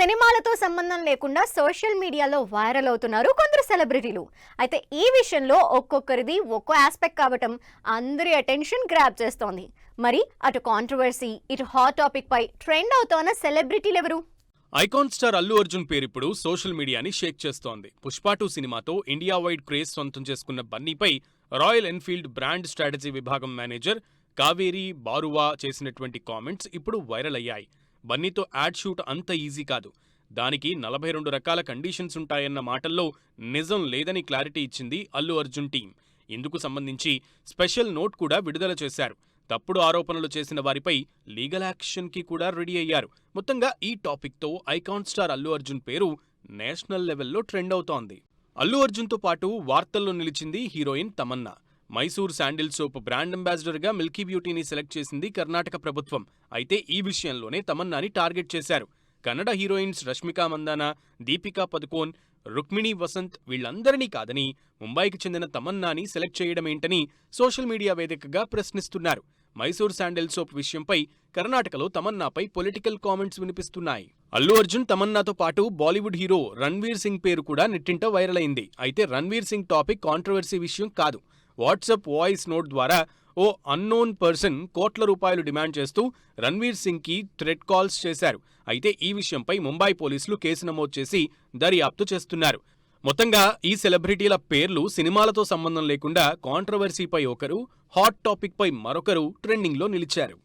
సినిమాలతో సంబంధం లేకుండా సోషల్ మీడియాలో వైరల్ అవుతున్నారు కొందరు సెలబ్రిటీలు. అయితే ఈ విషయంలో ఒక్కొక్కరిది ఒక్కో ఆస్పెక్ట్ కావటం అందరి అటెన్షన్ గ్రాబ్ చేస్తోంది. మరి అటు కాంట్రవర్సీ, ఇటు హాట్ టాపిక్ పై ట్రెండ్ అవుతోన్న సెలబ్రిటీలు ఎవరు? ఐకాన్ స్టార్ అల్లు అర్జున్ పేరిప్పుడు సోషల్ మీడియాని షేక్ చేస్తోంది. పుష్ప 2 సినిమాతో ఇండియా వైడ్ క్రేజ్ సొంతం చేసుకున్న బన్నీపై రాయల్ ఎన్ఫీల్డ్ బ్రాండ్ స్ట్రాటజీ విభాగం మేనేజర్ కావేరి బారువా చేసినటువంటి కామెంట్స్ ఇప్పుడు వైరల్ అయ్యాయి. బన్నీతో యాడ్ షూట్ అంత ఈజీ కాదు, దానికి 42 రకాల కండిషన్స్ ఉంటాయన్న మాటల్లో నిజం లేదని క్లారిటీ ఇచ్చింది అల్లు అర్జున్ టీం. ఇందుకు సంబంధించి స్పెషల్ నోట్ కూడా విడుదల చేశారు. తప్పుడు ఆరోపణలు చేసిన వారిపై లీగల్ యాక్షన్కి కూడా రెడీ అయ్యారు. మొత్తంగా ఈ టాపిక్తో ఐకాన్ స్టార్ అల్లు అర్జున్ పేరు నేషనల్ లెవెల్లో ట్రెండ్ అవుతోంది. అల్లు అర్జున్తో పాటు వార్తల్లో నిలిచింది heroine Tamannaah. Mysore sandal soap brand అంబాసిడర్గా మిల్కీ బ్యూటీని సెలెక్ట్ చేసింది కర్ణాటక ప్రభుత్వం. అయితే ఈ విషయంలోనే తమన్నాని టార్గెట్ చేశారు. కన్నడ హీరోయిన్స్ రష్మిక మందాన, దీపికా పదుకోన్, రుక్మిణి వసంత్ వీళ్లందరినీ కాదని ముంబైకి చెందిన తమన్నాని సెలెక్ట్ చేయడమేంటని సోషల్ మీడియా వేదికగా ప్రశ్నిస్తున్నారు. మైసూర్ శాండిల్ సోప్ విషయంపై కర్ణాటకలో తమన్నాపై పొలిటికల్ కామెంట్స్ వినిపిస్తున్నాయి. అల్లు అర్జున్ తమన్నాతో పాటు బాలీవుడ్ హీరో రణ్వీర్ సింగ్ పేరు కూడా నెట్టింట వైరల్ అయింది. అయితే రణ్వీర్ సింగ్ టాపిక్ కాంట్రవర్సీ విషయం కాదు. వాట్సాప్ వాయిస్ నోట్ ద్వారా ఓ అన్నోన్ పర్సన్ కోట్ల రూపాయలు డిమాండ్ చేస్తూ రణ్వీర్ సింగ్ కి థ్రెట్ కాల్స్ చేశారు. అయితే ఈ విషయంపై ముంబై పోలీసులు కేసు నమోదు చేసి దర్యాప్తు చేస్తున్నారు. మొత్తంగా ఈ సెలబ్రిటీల పేర్లు సినిమాలతో సంబంధం లేకుండా కాంట్రవర్సీపై ఒకరు, హాట్ టాపిక్ పై మరొకరు ట్రెండింగ్లో నిలిచారు.